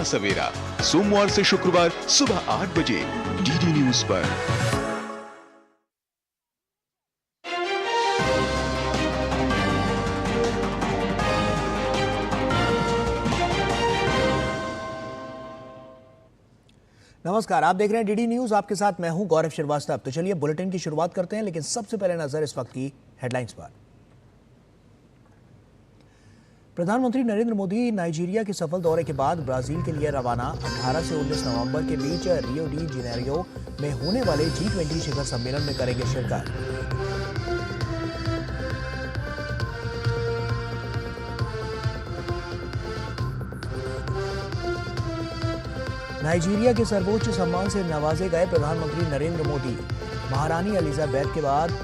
नया सवेरा सोमवार से शुक्रवार सुबह 8 बजे डीडी न्यूज पर। नमस्कार, आप देख रहे हैं डीडी न्यूज। आपके साथ मैं हूं गौरव श्रीवास्तव। तो चलिए बुलेटिन की शुरुआत करते हैं, लेकिन सबसे पहले नजर इस वक्त की हेडलाइंस पर। प्रधानमंत्री नरेंद्र मोदी नाइजीरिया के सफल दौरे के बाद ब्राजील के लिए रवाना। 18 से 19 नवंबर के बीच रियो डी जेनेरियो में होने वाले G20 शिखर सम्मेलन में करेंगे शिरकत। नाइजीरिया के सर्वोच्च सम्मान से नवाजे गए प्रधानमंत्री नरेंद्र मोदी। महारानी एलिजाबेथ के बाद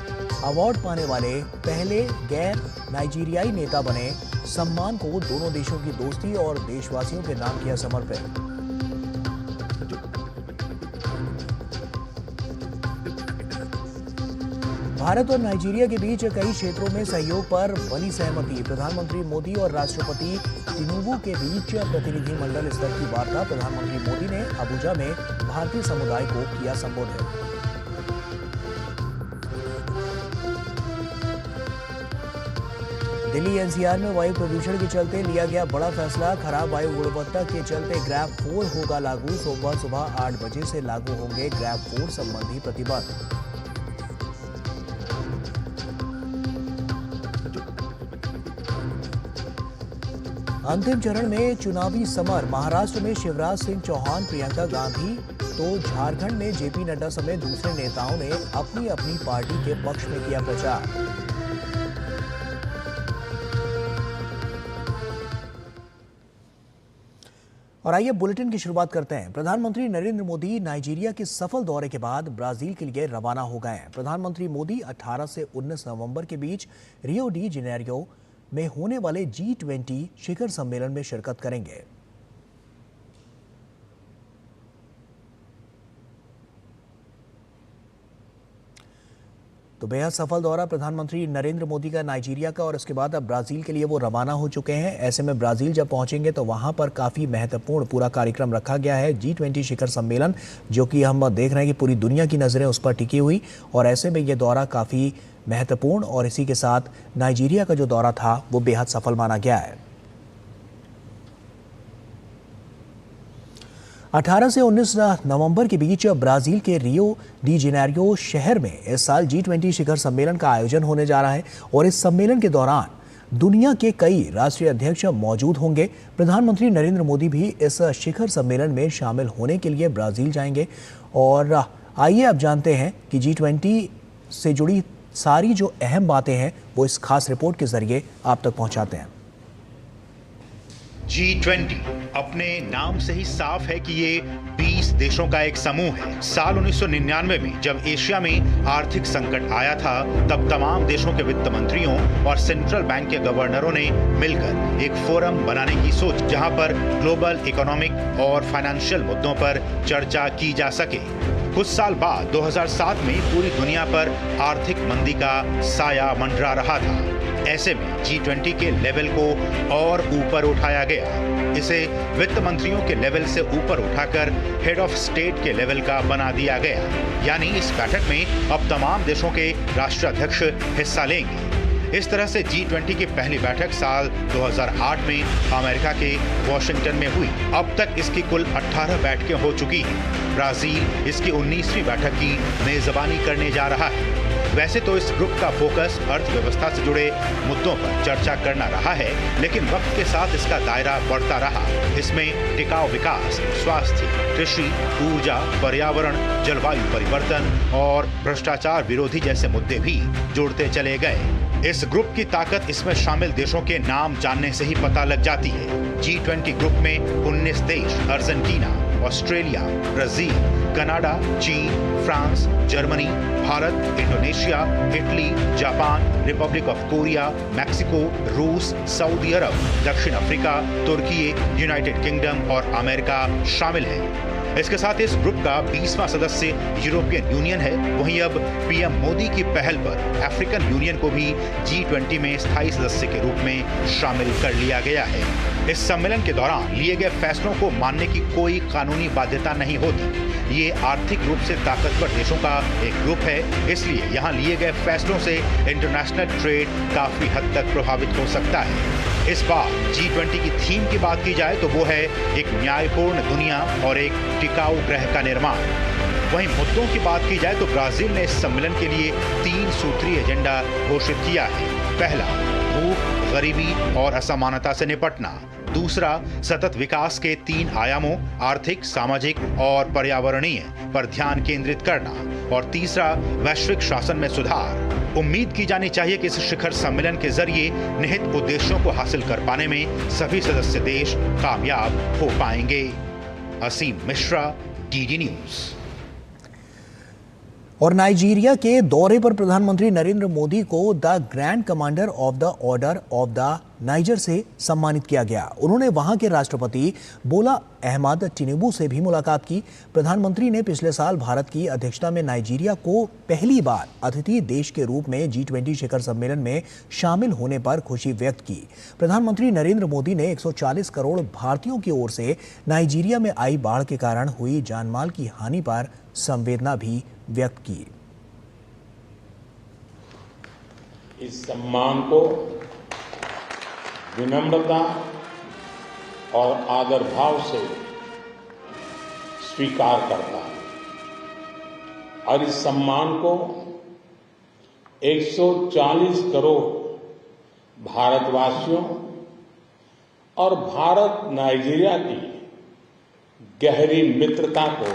अवार्ड पाने वाले पहले गैर नाइजीरियाई नेता बने। सम्मान को दोनों देशों की दोस्ती और देशवासियों के नाम किया समर्पित। भारत और नाइजीरिया के बीच कई क्षेत्रों में सहयोग पर बनी सहमति। प्रधानमंत्री मोदी और राष्ट्रपति तिनुबू के बीच प्रतिनिधिमंडल स्तर की वार्ता। प्रधानमंत्री मोदी ने अबुजा में भारतीय समुदाय को किया संबोधित। दिल्ली एनसीआर में वायु प्रदूषण के चलते लिया गया बड़ा फैसला। खराब वायु गुणवत्ता के चलते ग्रैब 4 होगा लागू। सोमवार सुबह 8 बजे से लागू होंगे ग्रैब 4 संबंधी प्रतिबंध। अंतिम चरण में चुनावी समर। महाराष्ट्र में शिवराज सिंह चौहान, प्रियंका गांधी, तो झारखंड में जेपी नड्डा समेत दूसरे नेताओं ने अपनी अपनी पार्टी के पक्ष में किया प्रचार। और आइए बुलेटिन की शुरुआत करते हैं। प्रधानमंत्री नरेंद्र मोदी नाइजीरिया के सफल दौरे के बाद ब्राजील के लिए रवाना हो गए हैं। प्रधानमंत्री मोदी 18 से 19 नवंबर के बीच रियो डी जेनेरियो में होने वाले G20 शिखर सम्मेलन में शिरकत करेंगे। तो बेहद सफल दौरा प्रधानमंत्री नरेंद्र मोदी का नाइजीरिया का, और इसके बाद अब ब्राजील के लिए वो रवाना हो चुके हैं। ऐसे में ब्राजील जब पहुंचेंगे तो वहां पर काफ़ी महत्वपूर्ण पूरा कार्यक्रम रखा गया है। G20 शिखर सम्मेलन, जो कि हम देख रहे हैं कि पूरी दुनिया की नज़रें उस पर टिकी हुई, और ऐसे में ये दौरा काफ़ी महत्वपूर्ण, और इसी के साथ नाइजीरिया का जो दौरा था वो बेहद सफल माना गया है। 18 से 19 नवंबर के बीच ब्राजील के रियो डी जेनेरियो शहर में इस साल G20 शिखर सम्मेलन का आयोजन होने जा रहा है, और इस सम्मेलन के दौरान दुनिया के कई राष्ट्रीय अध्यक्ष मौजूद होंगे। प्रधानमंत्री नरेंद्र मोदी भी इस शिखर सम्मेलन में शामिल होने के लिए ब्राजील जाएंगे। और आइए अब जानते हैं कि G20 से जुड़ी सारी जो अहम बातें हैं वो इस खास रिपोर्ट के जरिए आप तक पहुंचाते हैं। G20 अपने नाम से ही साफ है कि ये 20 देशों का एक समूह है। साल 1999 में जब एशिया में आर्थिक संकट आया था, तब तमाम देशों के वित्त मंत्रियों और सेंट्रल बैंक के गवर्नरों ने मिलकर एक फोरम बनाने की सोच, जहां पर ग्लोबल इकोनॉमिक और फाइनेंशियल मुद्दों पर चर्चा की जा सके। कुछ साल बाद 2007 में पूरी दुनिया पर आर्थिक मंदी का साया मंडरा रहा था। ऐसे में G20 के लेवल को और ऊपर उठाया गया। इसे वित्त मंत्रियों के लेवल से ऊपर उठाकर हेड ऑफ स्टेट के लेवल का बना दिया गया। यानी इस बैठक में अब तमाम देशों के राष्ट्राध्यक्ष हिस्सा लेंगे। इस तरह से G20 की पहली बैठक साल 2008 में अमेरिका के वॉशिंगटन में हुई। अब तक इसकी कुल 18 बैठकें हो चुकी हैं। ब्राजील इसकी 19वीं बैठक की मेजबानी करने जा रहा है। वैसे तो इस ग्रुप का फोकस अर्थव्यवस्था से जुड़े मुद्दों पर चर्चा करना रहा है, लेकिन वक्त के साथ इसका दायरा बढ़ता रहा। इसमें टिकाऊ विकास, स्वास्थ्य, कृषि, ऊर्जा, पर्यावरण, जलवायु परिवर्तन और भ्रष्टाचार विरोधी जैसे मुद्दे भी जुड़ते चले गए। इस ग्रुप की ताकत इसमें शामिल देशों के नाम जानने से ही पता लग जाती है। G20 ग्रुप में 19 देश अर्जेंटीना, ऑस्ट्रेलिया, ब्राजील, कनाडा, चीन, France, Germany, Bharat, Indonesia, Italy, Japan, Republic of Korea, Mexico, रूस, सऊदी अरब, दक्षिण अफ्रीका, तुर्की, यूनाइटेड किंगडम और अमेरिका शामिल हैं। इसके साथ इस ग्रुप का 20वां सदस्य यूरोपियन यूनियन है। वहीं अब पीएम मोदी की पहल पर अफ्रीकन यूनियन को भी G20 में स्थायी सदस्य के रूप में शामिल कर लिया गया है। इस सम्मेलन के दौरान लिए गए फैसलों को मानने की कोई कानूनी बाध्यता नहीं होती। ये आर्थिक रूप से ताकतवर देशों का एक ग्रुप है, इसलिए यहाँ लिए गए फैसलों से इंटरनेशनल ट्रेड काफी हद तक प्रभावित हो सकता है। इस बार G20 की थीम की बात की जाए तो वो है एक न्यायपूर्ण दुनिया और एक टिकाऊ ग्रह का निर्माण। वहीं मुद्दों की बात की जाए तो ब्राजील ने इस सम्मेलन के लिए 3 सूत्रीय एजेंडा घोषित किया है। पहला, भूख, गरीबी और असमानता से निपटना। दूसरा, सतत विकास के 3 आयामों आर्थिक, सामाजिक और पर्यावरणीय पर ध्यान केंद्रित करना। और तीसरा, वैश्विक शासन में सुधार। उम्मीद की जानी चाहिए कि इस शिखर सम्मेलन के जरिए निहित उद्देश्यों को हासिल कर पाने में सभी सदस्य देश कामयाब हो पाएंगे। असीम मिश्रा, DD न्यूज। और नाइजीरिया के दौरे पर प्रधानमंत्री नरेंद्र मोदी को the grand commander of the order of the niger से सम्मानित किया गया। उन्होंने वहां के राष्ट्रपति बोला अहमद टिनुबू से भी मुलाकात की। प्रधानमंत्री ने पिछले साल भारत की अध्यक्षता में नाइजीरिया को पहली बार अतिथि देश के रूप में G20 शिखर सम्मेलन में शामिल होने पर खुशी व्यक्त की। प्रधानमंत्री नरेंद्र मोदी ने 140 करोड़ भारतीयों की ओर से नाइजीरिया में आई बाढ़ के कारण हुई जानमाल की हानि पर संवेदना भी व्यक्त की। इस सम्मान को विनम्रता और आदर भाव से स्वीकार करता है और इस सम्मान को 140 करोड़ भारतवासियों और भारत नाइजीरिया की गहरी मित्रता को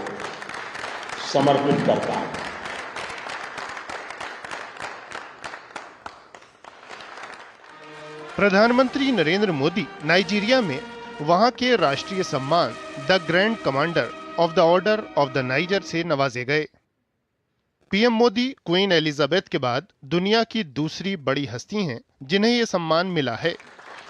समर्पित करता है। प्रधानमंत्री नरेंद्र मोदी नाइजीरिया में वहां के राष्ट्रीय सम्मान the grand commander of the order of the niger से नवाजे गए। पीएम मोदी क्वीन एलिजाबेथ के बाद दुनिया की दूसरी बड़ी हस्ती हैं जिन्हें ये सम्मान मिला है।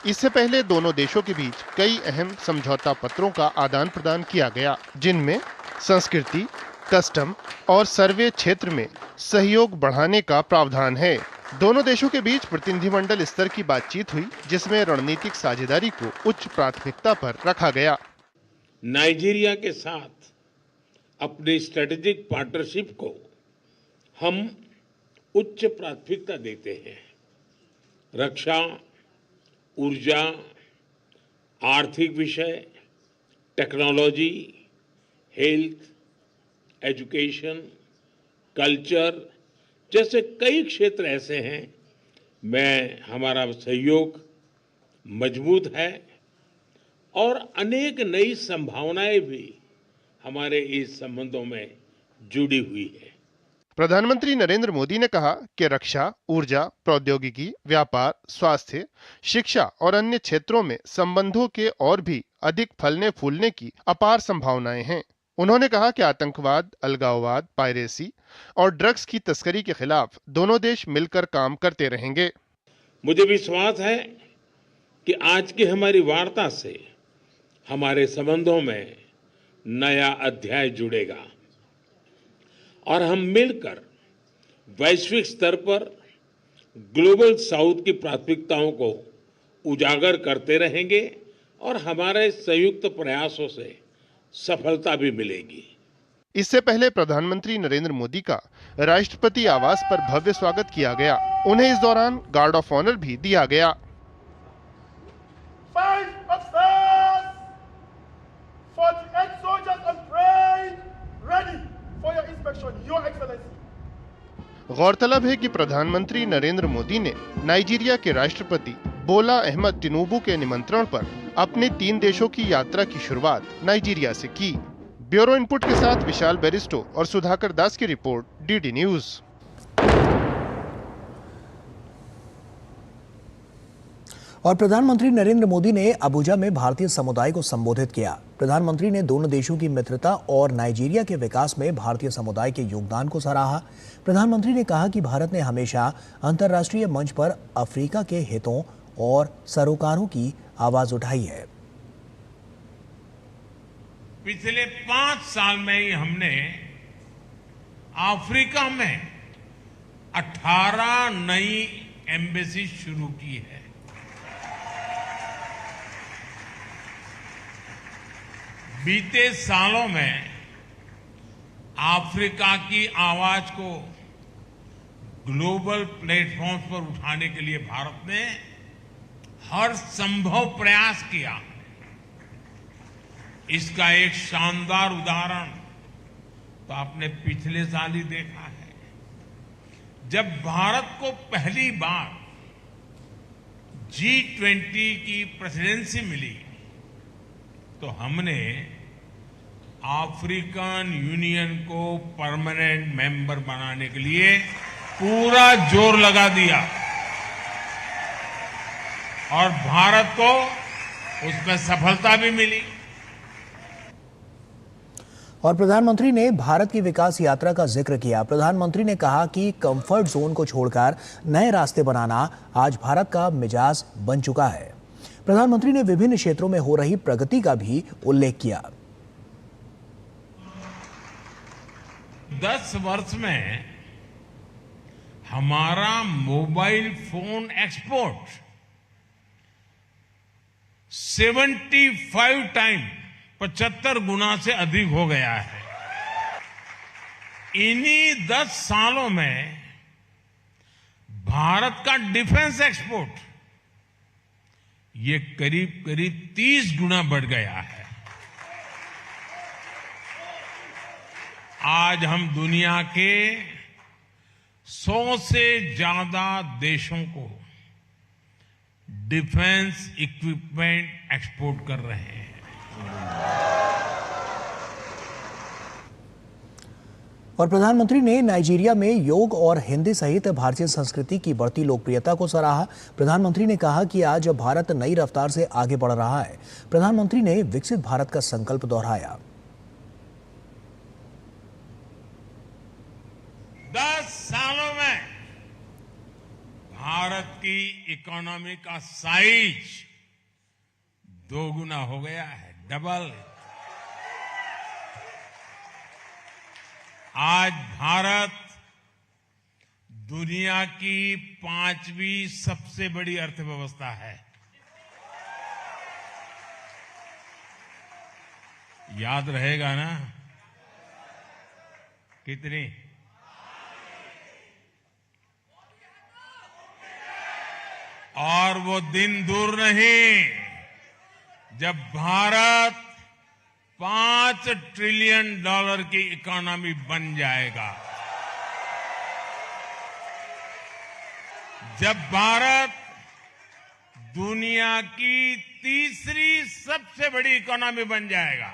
इससे पहले दोनों देशों के बीच कई अहम समझौता पत्रों का आदान प्रदान किया गया, जिनमें संस्कृति, कस्टम और सर्वे क्षेत्र में सहयोग बढ़ाने का प्रावधान है। दोनों देशों के बीच प्रतिनिधिमंडल स्तर की बातचीत हुई, जिसमें रणनीतिक साझेदारी को उच्च प्राथमिकता पर रखा गया। नाइजीरिया के साथ अपनी स्ट्रेटेजिक पार्टनरशिप को हम उच्च प्राथमिकता देते हैं। रक्षा, ऊर्जा, आर्थिक विषय, टेक्नोलॉजी, हेल्थ, एजुकेशन, कल्चर जैसे कई क्षेत्र ऐसे हैं में हमारा सहयोग मजबूत है और अनेक नई संभावनाएं भी हमारे इस संबंधों में जुड़ी हुई है। प्रधानमंत्री नरेंद्र मोदी ने कहा कि रक्षा, ऊर्जा, प्रौद्योगिकी, व्यापार, स्वास्थ्य, शिक्षा और अन्य क्षेत्रों में संबंधों के और भी अधिक फलने फूलने की अपार संभावनाएं हैं। उन्होंने कहा कि आतंकवाद, अलगाववाद, पायरेसी और ड्रग्स की तस्करी के खिलाफ दोनों देश मिलकर काम करते रहेंगे। मुझे विश्वास है कि आज की हमारी वार्ता से हमारे संबंधों में नया अध्याय जुड़ेगा और हम मिलकर वैश्विक स्तर पर ग्लोबल साउथ की प्राथमिकताओं को उजागर करते रहेंगे और हमारे संयुक्त प्रयासों से सफलता भी मिलेगी। इससे पहले प्रधानमंत्री नरेंद्र मोदी का राष्ट्रपति आवास पर भव्य स्वागत किया गया। उन्हें इस दौरान गार्ड ऑफ ऑनर भी दिया गया। गौरतलब है कि प्रधानमंत्री नरेंद्र मोदी ने नाइजीरिया के राष्ट्रपति बोला अहमद टिनुबू के निमंत्रण पर अपने 3 देशों की यात्रा की शुरुआत नाइजीरिया से की। ब्यूरो इनपुट के साथ विशाल बेरिस्टो और सुधाकर दास की रिपोर्ट, DD न्यूज। और प्रधानमंत्री नरेंद्र मोदी ने अबुजा में भारतीय समुदाय को संबोधित किया। प्रधानमंत्री ने दोनों देशों की मित्रता और नाइजीरिया के विकास में भारतीय समुदाय के योगदान को सराहा। प्रधानमंत्री ने कहा कि भारत ने हमेशा अंतर्राष्ट्रीय मंच पर अफ्रीका के हितों और सरोकारों की आवाज उठाई है। पिछले 5 साल में ही हमने अफ्रीका में 18 नई एम्बेसी शुरू की है। बीते सालों में अफ्रीका की आवाज को ग्लोबल प्लेटफॉर्म्स पर उठाने के लिए भारत ने हर संभव प्रयास किया। इसका एक शानदार उदाहरण तो आपने पिछले साल ही देखा है, जब भारत को पहली बार G20 की प्रेसिडेंसी मिली तो हमने अफ्रीकन यूनियन को परमानेंट मेंबर बनाने के लिए पूरा जोर लगा दिया और भारत को उसमें सफलता भी मिली। और प्रधानमंत्री ने भारत की विकास यात्रा का जिक्र किया। प्रधानमंत्री ने कहा कि कंफर्ट जोन को छोड़कर नए रास्ते बनाना आज भारत का मिजाज बन चुका है। प्रधानमंत्री ने विभिन्न क्षेत्रों में हो रही प्रगति का भी उल्लेख किया। 10 वर्ष में हमारा मोबाइल फोन एक्सपोर्ट 75 टाइम 75 गुना से अधिक हो गया है। इन्हीं 10 सालों में भारत का डिफेंस एक्सपोर्ट ये करीब करीब 30 गुना बढ़ गया है। आज हम दुनिया के 100 से ज्यादा देशों को डिफेंस इक्विपमेंट एक्सपोर्ट कर रहे हैं। और प्रधानमंत्री ने नाइजीरिया में योग और हिंदी सहित भारतीय संस्कृति की बढ़ती लोकप्रियता को सराहा। प्रधानमंत्री ने कहा कि आज भारत नई रफ्तार से आगे बढ़ रहा है। प्रधानमंत्री ने विकसित भारत का संकल्प दोहराया। 10 सालों में भारत की इकोनॉमी का साइज 2 गुना हो गया है, डबल। आज भारत दुनिया की 5वीं सबसे बड़ी अर्थव्यवस्था है। याद रहेगा ना कितनी? और वो दिन दूर नहीं जब भारत $5 ट्रिलियन की इकोनॉमी बन जाएगा। जब भारत दुनिया की तीसरी सबसे बड़ी इकोनॉमी बन जाएगा।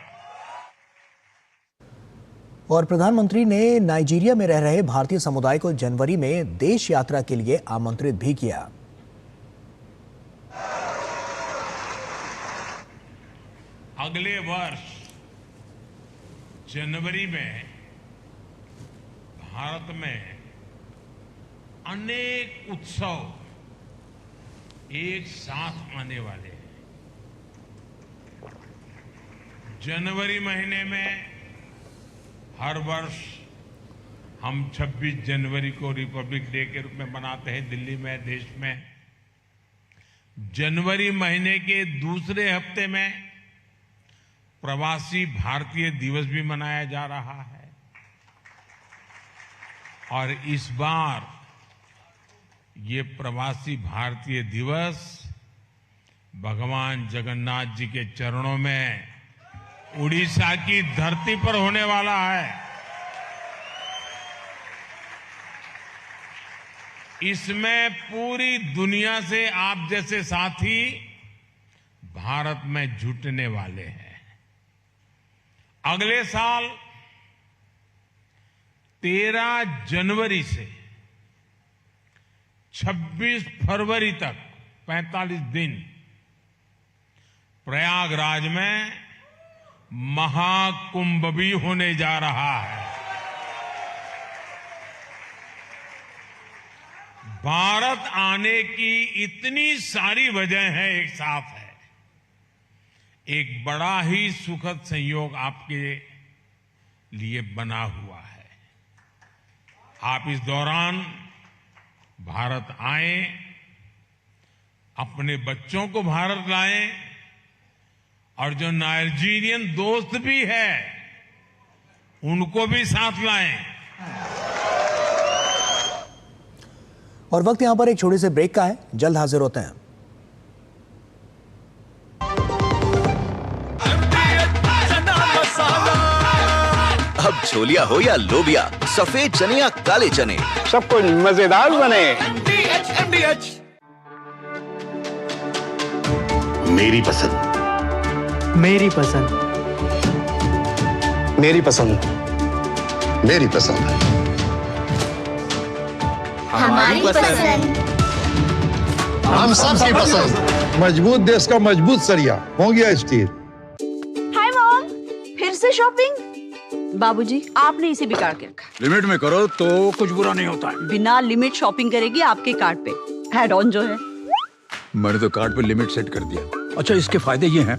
और प्रधानमंत्री ने नाइजीरिया में रह रहे भारतीय समुदाय को जनवरी में देश यात्रा के लिए आमंत्रित भी किया। अगले वर्ष जनवरी में भारत में अनेक उत्सव एक साथ आने वाले हैं। जनवरी महीने में हर वर्ष हम 26 जनवरी को रिपब्लिक डे के रूप में मनाते हैं दिल्ली में, देश में। जनवरी महीने के दूसरे हफ्ते में प्रवासी भारतीय दिवस भी मनाया जा रहा है। और इस बार ये प्रवासी भारतीय दिवस भगवान जगन्नाथ जी के चरणों में उड़ीसा की धरती पर होने वाला है। इसमें पूरी दुनिया से आप जैसे साथी भारत में जुटने वाले हैं। अगले साल 13 जनवरी से 26 फरवरी तक 45 दिन प्रयागराज में महाकुंभ भी होने जा रहा है। भारत आने की इतनी सारी वजह है, एक साफ है। एक बड़ा ही सुखद संयोग आपके लिए बना हुआ है। आप इस दौरान भारत आएं, अपने बच्चों को भारत लाएं और जो नाइजीरियन दोस्त भी है उनको भी साथ लाएं। और वक्त यहां पर एक छोटे से ब्रेक का है, जल्द हाजिर होते हैं। अब छोलिया हो या लोबिया, सफेद चने या काले चने, सब कुछ मजेदार बने। मेरी पसंद, मेरी पसंद, मेरी पसंद, मेरी पसंद, हमारी पसंद, हम सबकी पसंद। मजबूत देश का मजबूत सरिया हो गया स्टील। हाय मॉम, फिर से शॉपिंग? बाबूजी, आपने इसे बिगाड़ के रखा। लिमिट में करो तो कुछ बुरा नहीं होता है। बिना लिमिट शॉपिंग करेगी आपके कार्ड पे ऐड ऑन जो है। मैंने तो कार्ड पे लिमिट सेट कर दिया। अच्छा, इसके फायदे ये हैं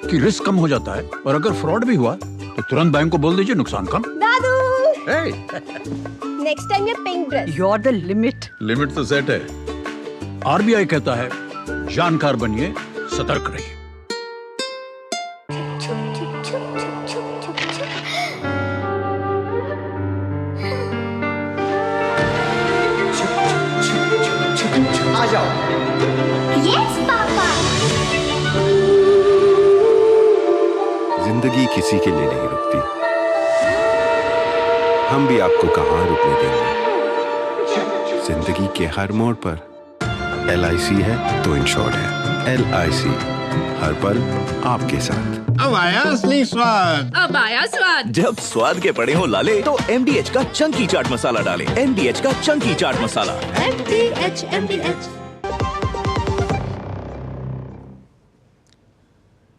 कि रिस्क कम हो जाता है और अगर फ्रॉड भी हुआ तो तुरंत बैंक को बोल दीजिए, नुकसान कम। दादू, नेक्स्ट टाइम ये pink dress. You are the limit. Limit तो सेट है। आरबीआई कहता है जानकार बनिए, सतर्क रहिए। आ जाओ। Yes papa. जिंदगी किसी के लिए नहीं रुकती, हम भी आपको कहां रुकने देंगे। जिंदगी के हर मोड़ पर LIC है तो इंश्योर्ड है। LIC, हर पल आपके साथ। अब आया असली स्वाद। अब आया स्वाद। जब स्वाद के पड़े हो लाले तो MDH का चंकी चाट मसाला डालें। MDH का चंकी चाट मसाला। MDH।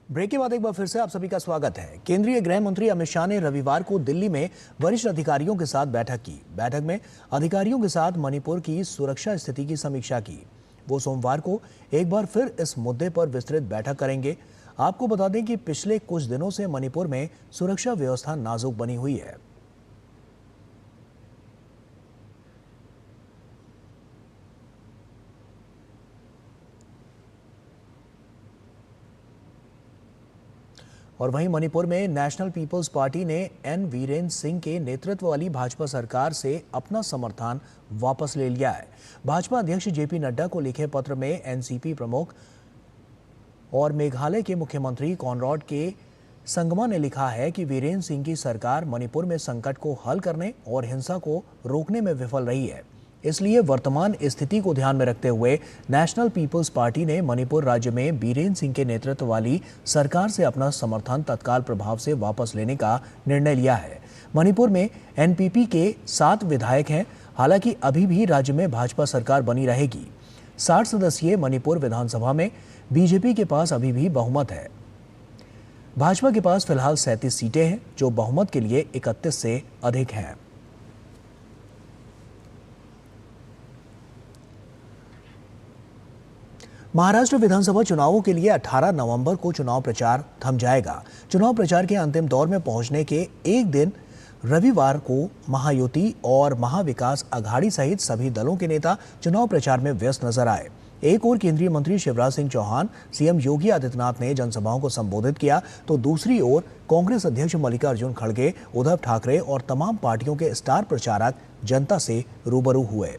ब्रेक के बाद एक बार फिर से आप सभी का स्वागत है। केंद्रीय गृह मंत्री अमित शाह ने रविवार को दिल्ली में वरिष्ठ अधिकारियों के साथ बैठक की। बैठक में अधिकारियों के साथ मणिपुर की सुरक्षा स्थिति की समीक्षा की। वो सोमवार को एक बार फिर इस मुद्दे पर विस्तृत बैठक करेंगे। आपको बता दें कि पिछले कुछ दिनों से मणिपुर में सुरक्षा व्यवस्था नाजुक बनी हुई है। और वहीं मणिपुर में नेशनल पीपल्स पार्टी ने एन वीरेंद्र सिंह के नेतृत्व वाली भाजपा सरकार से अपना समर्थन वापस ले लिया है। भाजपा अध्यक्ष जेपी नड्डा को लिखे पत्र में एनसीपी प्रमुख और मेघालय के मुख्यमंत्री कॉनरॉड के संगमा ने लिखा है कि वीरेंद्र सिंह की सरकार मणिपुर में संकट को हल करने और हिंसा को रोकने में विफल रही है। इसलिए वर्तमान स्थिति को ध्यान में रखते हुए नेशनल पीपल्स पार्टी ने मणिपुर राज्य में बीरेन सिंह के नेतृत्व वाली सरकार से अपना समर्थन तत्काल प्रभाव से वापस लेने का निर्णय लिया है। मणिपुर में एनपीपी के 7 विधायक हैं। हालांकि अभी भी राज्य में भाजपा सरकार बनी रहेगी। 60 सदस्यीय मणिपुर विधानसभा में बीजेपी के पास अभी भी बहुमत है। भाजपा के पास फिलहाल 37 सीटें हैं, जो बहुमत के लिए 31 से अधिक हैं। महाराष्ट्र विधानसभा चुनावों के लिए 18 नवंबर को चुनाव प्रचार थम जाएगा। चुनाव प्रचार के अंतिम दौर में पहुंचने के एक दिन रविवार को महायुति और महाविकास अघाड़ी सहित सभी दलों के नेता चुनाव प्रचार में व्यस्त नजर आए। एक ओर केंद्रीय मंत्री शिवराज सिंह चौहान, सीएम योगी आदित्यनाथ ने जनसभाओं को संबोधित किया, तो दूसरी ओर कांग्रेस अध्यक्ष मल्लिकार्जुन खड़गे, उद्धव ठाकरे और तमाम पार्टियों के स्टार प्रचारक जनता से रूबरू हुए।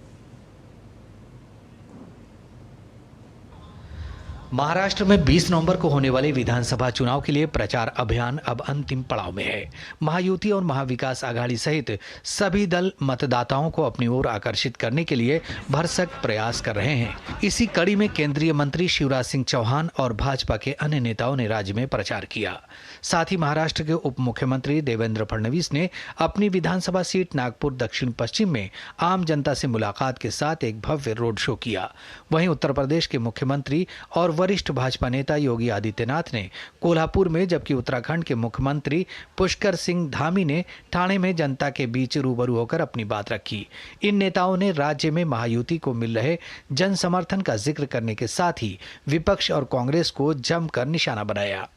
महाराष्ट्र में 20 नवंबर को होने वाले विधानसभा चुनाव के लिए प्रचार अभियान अब अंतिम पड़ाव में है। महायुति और महाविकास आघाड़ी सहित सभी दल मतदाताओं को अपनी ओर आकर्षित करने के लिए भरसक प्रयास कर रहे हैं। इसी कड़ी में केंद्रीय मंत्री शिवराज सिंह चौहान और भाजपा के अन्य नेताओं ने राज्य में प्रचार किया। साथ ही महाराष्ट्र के उप मुख्यमंत्री देवेंद्र फडणवीस ने अपनी विधानसभा सीट नागपुर दक्षिण पश्चिम में आम जनता से मुलाकात के साथ एक भव्य रोड शो किया। वहीं उत्तर प्रदेश के मुख्यमंत्री और वरिष्ठ भाजपा नेता योगी आदित्यनाथ ने कोल्हापुर में, जबकि उत्तराखंड के मुख्यमंत्री पुष्कर सिंह धामी ने ठाणे में जनता के बीच रूबरू होकर अपनी बात रखी। इन नेताओं ने राज्य में महायुति को मिल रहे जन समर्थन का जिक्र करने के साथ ही विपक्ष और कांग्रेस को जमकर निशाना बनाया।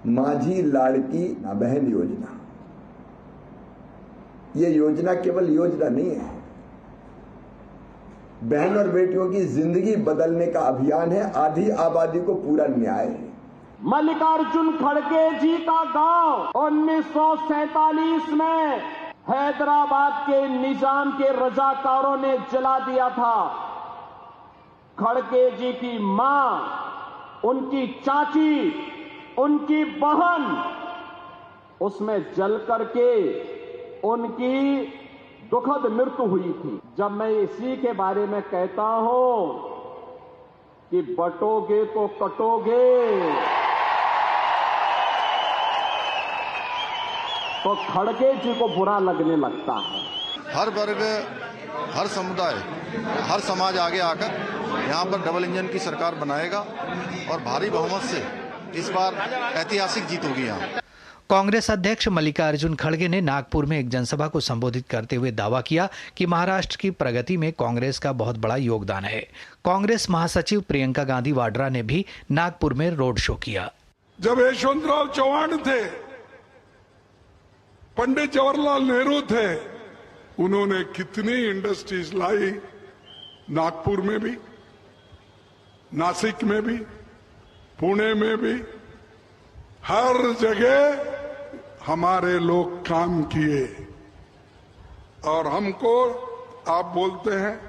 माझी लाड़की बहन योजना, ये योजना केवल योजना नहीं है, बहन और बेटियों की जिंदगी बदलने का अभियान है। आधी आबादी को पूरा न्याय है। मल्लिकार्जुन खड़गे जी का गांव 1947 में हैदराबाद के निजाम के रजाकारों ने जला दिया था। खड़गे जी की मां, उनकी चाची, उनकी बहन उसमें जल करके उनकी दुखद मृत्यु हुई थी। जब मैं इसी के बारे में कहता हूं कि बटोगे तो कटोगे, तो खड़गे जी को बुरा लगने लगता है। हर वर्ग, हर समुदाय, हर समाज आगे आकर यहाँ पर डबल इंजन की सरकार बनाएगा और भारी बहुमत से इस बार ऐतिहासिक जीत होगी यहाँ। कांग्रेस अध्यक्ष मल्लिकार्जुन खड़गे ने नागपुर में एक जनसभा को संबोधित करते हुए दावा किया कि महाराष्ट्र की प्रगति में कांग्रेस का बहुत बड़ा योगदान है। कांग्रेस महासचिव प्रियंका गांधी वाड्रा ने भी नागपुर में रोड शो किया। जब यशवंतराव चौहान थे, पंडित जवाहरलाल नेहरू थे, उन्होंने कितनी इंडस्ट्रीज लाई, नागपुर में भी, नासिक में भी, पुणे में भी, हर जगह हमारे लोग काम किए। और हमको आप बोलते हैं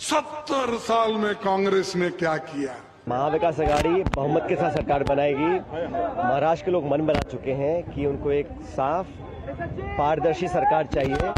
70 साल में कांग्रेस ने क्या किया। महाविकास आघाड़ी बहुमत के साथ सरकार बनाएगी। महाराष्ट्र के लोग मन बना चुके हैं कि उनको एक साफ पारदर्शी सरकार चाहिए।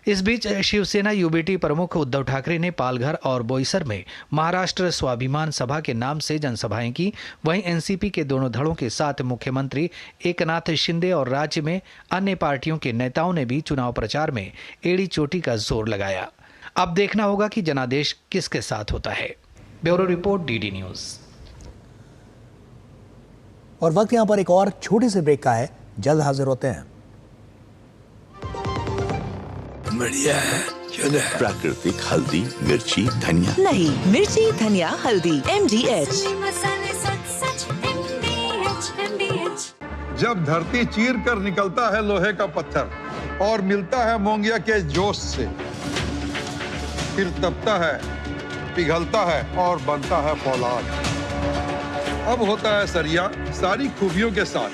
इस बीच शिवसेना यूबीटी प्रमुख उद्धव ठाकरे ने पालघर और बोईसर में महाराष्ट्र स्वाभिमान सभा के नाम से जनसभाएं की। वहीं एनसीपी के दोनों धड़ों के साथ मुख्यमंत्री एकनाथ शिंदे और राज्य में अन्य पार्टियों के नेताओं ने भी चुनाव प्रचार में एड़ी चोटी का जोर लगाया। अब देखना होगा कि जनादेश किसके साथ होता है। Bureau report, DD news. और वक्त यहां पर एक और छोटे से ब्रेक का है, जल्द हाजिर होते हैं। बढ़िया है, प्राकृतिक हल्दी, मिर्ची, धनिया। नहीं, मिर्ची, धनिया, हल्दी, MDH। जब धरती चीर कर निकलता है लोहे का पत्थर और मिलता है मोंगिया के जोश से, फिर तपता है, पिघलता है और बनता है फौलाद। अब होता है सरिया सारी खूबियों के साथ।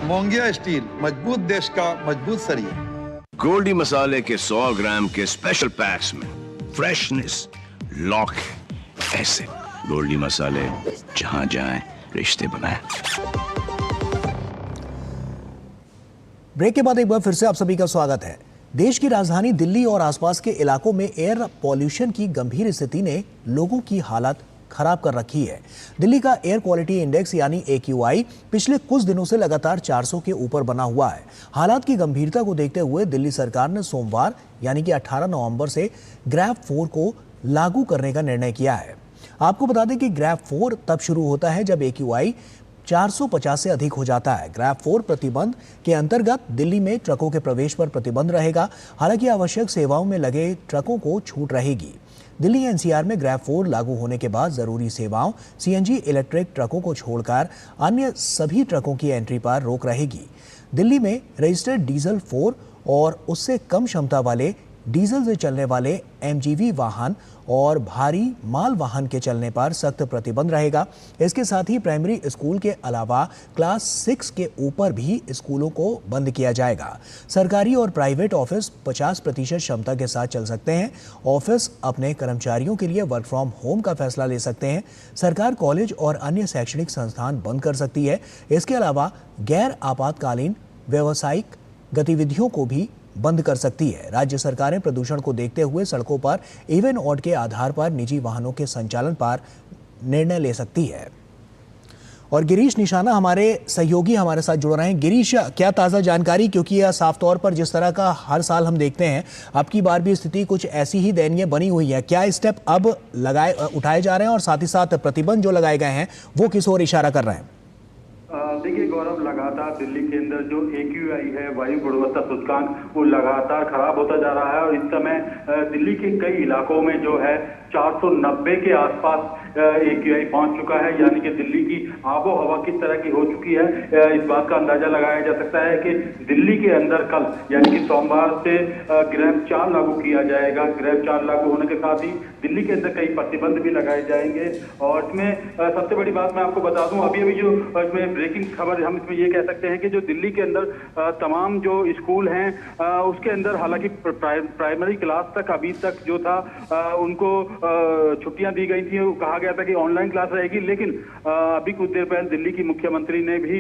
मोंगिया स्टील, मजबूत देश का मजबूत सरिया। गोल्डी मसाले के 100 ग्राम के स्पेशल पैक्स में फ्रेशनेस लॉक है। ऐसे गोल्डी मसाले जहां जाएं रिश्ते बनाएं। ब्रेक के बाद एक बार फिर से आप सभी का स्वागत है। देश की राजधानी दिल्ली और आसपास के इलाकों में एयर पॉल्यूशन की गंभीर स्थिति ने लोगों की हालत खराब कर रखी है। दिल्ली का एयर क्वालिटी इंडेक्स यानी AQI पिछले कुछ दिनों से लगातार 400 के ऊपर बना हुआ है। हालात की गंभीरता को देखते हुए दिल्ली सरकार ने सोमवार यानी कि 18 नवंबर से ग्रैब 4 को लागू करने का निर्णय किया है। आपको बता दें कि ग्रैब 4 तब शुरू होता है जब AQI 450 से अधिक हो जाता है। ग्रैब 4 प्रतिबंध के अंतर्गत दिल्ली में ट्रकों के प्रवेश पर प्रतिबंध रहेगा। हालांकि आवश्यक सेवाओं में लगे ट्रकों को छूट रहेगी। दिल्ली NCR में ग्रैब 4 लागू होने के बाद जरूरी सेवाओं, CNG इलेक्ट्रिक ट्रकों को छोड़कर अन्य सभी ट्रकों की एंट्री पर रोक रहेगी। दिल्ली में रजिस्टर्ड डीजल 4 और उससे कम क्षमता वाले डीजल से चलने वाले MGV वाहन और भारी माल वाहन के चलने पर सख्त प्रतिबंध रहेगा। इसके साथ ही प्राइमरी स्कूल के अलावा क्लास 6 के ऊपर भी स्कूलों को बंद किया जाएगा। सरकारी और प्राइवेट ऑफिस 50% क्षमता के साथ चल सकते हैं। ऑफिस अपने कर्मचारियों के लिए वर्क फ्रॉम होम का फैसला ले सकते हैं। सरकार कॉलेज और अन्य शैक्षणिक संस्थान बंद कर सकती है। इसके अलावा गैर आपातकालीन व्यावसायिक गतिविधियों को भी बंद कर सकती है। राज्य सरकारें प्रदूषण को देखते हुए सड़कों पर इवन ऑड के आधार पर निजी वाहनों के संचालन पर निर्णय ले सकती है। और गिरीश निशाना हमारे सहयोगी हमारे साथ जुड़ रहे हैं। गिरीश, क्या ताज़ा जानकारी, क्योंकि यह साफ तौर पर जिस तरह का हर साल हम देखते हैं, अब की बार भी स्थिति कुछ ऐसी ही दयनीय बनी हुई है। क्या स्टेप अब उठाए जा रहे हैं और साथ ही साथ प्रतिबंध जो लगाए गए हैं वो किस ओर इशारा कर रहे हैं? देखिए गौरव, लगातार दिल्ली के अंदर जो AQI है, वायु गुणवत्ता सूचकांक, वो लगातार खराब होता जा रहा है और इस समय दिल्ली के कई इलाकों में जो है 490 के आसपास AQI पहुंच चुका है, यानी कि दिल्ली की आबो हवा किस तरह की हो चुकी है, इस बात का अंदाजा लगाया जा सकता है कि दिल्ली के अंदर कल यानी कि सोमवार से ग्रैब 4 लागू किया जाएगा। ग्रैब 4 लागू होने के साथ ही दिल्ली के अंदर कई प्रतिबंध भी लगाए जाएंगे। और इसमें सबसे बड़ी बात मैं आपको बता दूं, अभी जो इसमें ब्रेकिंग खबर हम इसमें ये कह सकते हैं कि जो दिल्ली के अंदर तमाम जो स्कूल हैं उसके अंदर हालांकि प्राइमरी क्लास तक अभी तक जो था उनको छुट्टियां दी गई थी, कहा गया था कि ऑनलाइन क्लास रहेगी, लेकिन अभी कुछ देर पहले दिल्ली की मुख्यमंत्री ने भी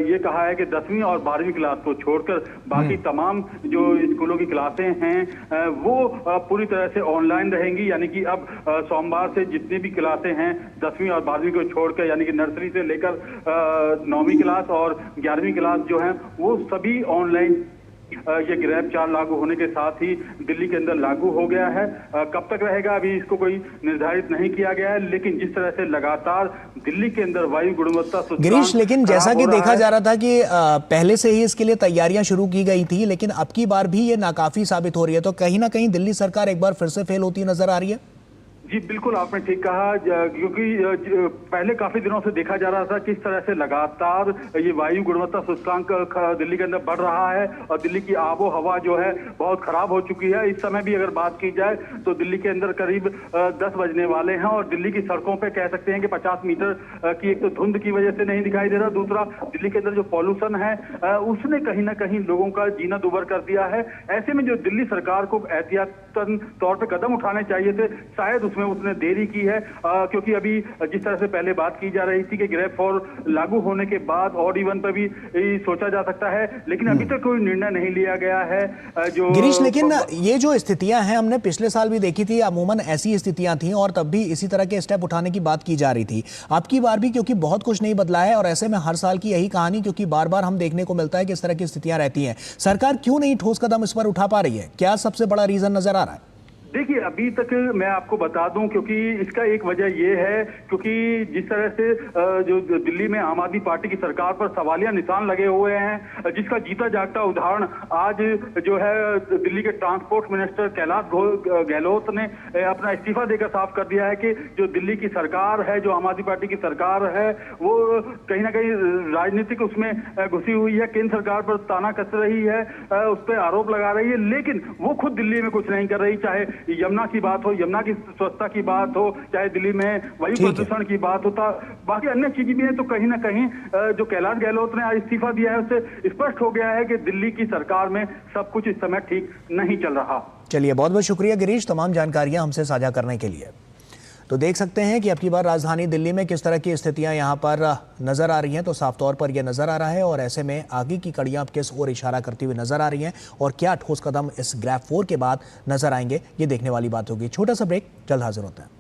ये कहा है कि 10वीं और 12वीं क्लास को छोड़कर बाकी तमाम जो स्कूलों की क्लासें हैं वो पूरी तरह से ऑनलाइन रहेंगी। यानी कि अब सोमवार से जितनी भी क्लासें हैं 10वीं और 12वीं को छोड़कर, यानी कि नर्सरी से लेकर 9वीं क्लास और 11वीं क्लास जो है वो सभी ऑनलाइन ये ग्रैब 4 लागू होने के साथ ही दिल्ली के अंदर लागू हो गया है। कब तक रहेगा अभी इसको कोई निर्धारित नहीं किया गया है, लेकिन जिस तरह से लगातार दिल्ली के अंदर वायु गुणवत्ता गिरीश, लेकिन जैसा कि देखा जा रहा था कि पहले से ही इसके लिए तैयारियां शुरू की गई थी, लेकिन अब की बार भी ये नाकाफी साबित हो रही है, तो कहीं ना कहीं दिल्ली सरकार एक बार फिर से फेल होती नजर आ रही है। जी बिल्कुल, आपने ठीक कहा, क्योंकि पहले काफी दिनों से देखा जा रहा था किस तरह से लगातार ये वायु गुणवत्ता सूचकांक दिल्ली के अंदर बढ़ रहा है और दिल्ली की आबो हवा जो है बहुत खराब हो चुकी है। इस समय भी अगर बात की जाए तो दिल्ली के अंदर करीब 10 बजने वाले हैं और दिल्ली की सड़कों पे कह सकते हैं कि 50 मीटर की एक तो धुंध की वजह से नहीं दिखाई दे रहा, दूसरा दिल्ली के अंदर जो पॉल्यूशन है उसने कहीं ना कहीं लोगों का जीना दुभर कर दिया है। ऐसे में जो दिल्ली सरकार को एहतियातन तौर पर कदम उठाने चाहिए थे, शायद उसने देरी की है, क्योंकि अभी जिस तरह से पहले बात की जा रही थी कि ग्रैब 4 लागू होने के बाद ऑड इवन पर भी सोचा जा सकता है, लेकिन अभी तक कोई निर्णय नहीं लिया गया है। जो गिरीश, लेकिन ये जो स्थितियां हैं हमने पिछले साल भी देखी थी, अमूमन ऐसी स्थितियां थी और तब भी इसी तरह के स्टेप उठाने की बात की जा रही थी। अब की बार भी क्योंकि बहुत कुछ नहीं बदला है और ऐसे में हर साल की यही कहानी, क्योंकि बार बार हम देखने को मिलता है कि इस तरह की स्थितियां रहती हैं, सरकार क्यों नहीं ठोस कदम इस पर उठा पा रही है? क्या सबसे बड़ा रीजन नजर आ रहा है? देखिए, अभी तक मैं आपको बता दूं, क्योंकि इसका एक वजह यह है क्योंकि जिस तरह से जो दिल्ली में आम आदमी पार्टी की सरकार पर सवालिया निशान लगे हुए हैं, जिसका जीता जागता उदाहरण आज जो है दिल्ली के ट्रांसपोर्ट मिनिस्टर कैलाश गहलोत ने अपना इस्तीफा देकर साफ कर दिया है कि जो दिल्ली की सरकार है, जो आम आदमी पार्टी की सरकार है, वो कहीं ना कहीं राजनीतिक उसमें घुसी हुई है, केंद्र सरकार पर ताना कस रही है, उस पर आरोप लगा रही है, लेकिन वो खुद दिल्ली में कुछ नहीं कर रही। चाहे यमुना की बात हो, यमुना की स्वच्छता की बात हो, चाहे दिल्ली में वायु प्रदूषण की बात होता, बाकी अन्य चीजें भी हैं, तो कहीं ना कहीं जो कैलाश गहलोत ने आज इस्तीफा दिया है उससे स्पष्ट हो गया है कि दिल्ली की सरकार में सब कुछ इस समय ठीक नहीं चल रहा। चलिए, बहुत बहुत शुक्रिया गिरीश तमाम जानकारियां हमसे साझा करने के लिए। तो देख सकते हैं कि अब की बार राजधानी दिल्ली में किस तरह की स्थितियां यहां पर नजर आ रही हैं, तो साफ तौर पर यह नजर आ रहा है और ऐसे में आगे की कड़ियां अब किस ओर इशारा करती हुई नजर आ रही हैं और क्या ठोस कदम इस ग्रैब 4 के बाद नजर आएंगे, ये देखने वाली बात होगी। छोटा सा ब्रेक, जल्द हाजिर होते हैं।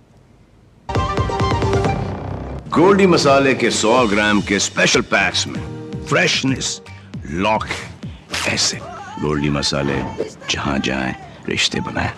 गोल्डी मसाले के 100 ग्राम के स्पेशल पैक्स में फ्रेशनेस, लॉक, एसिड। गोल्डी मसाले, जहां जाएं रिश्ते बनाएं।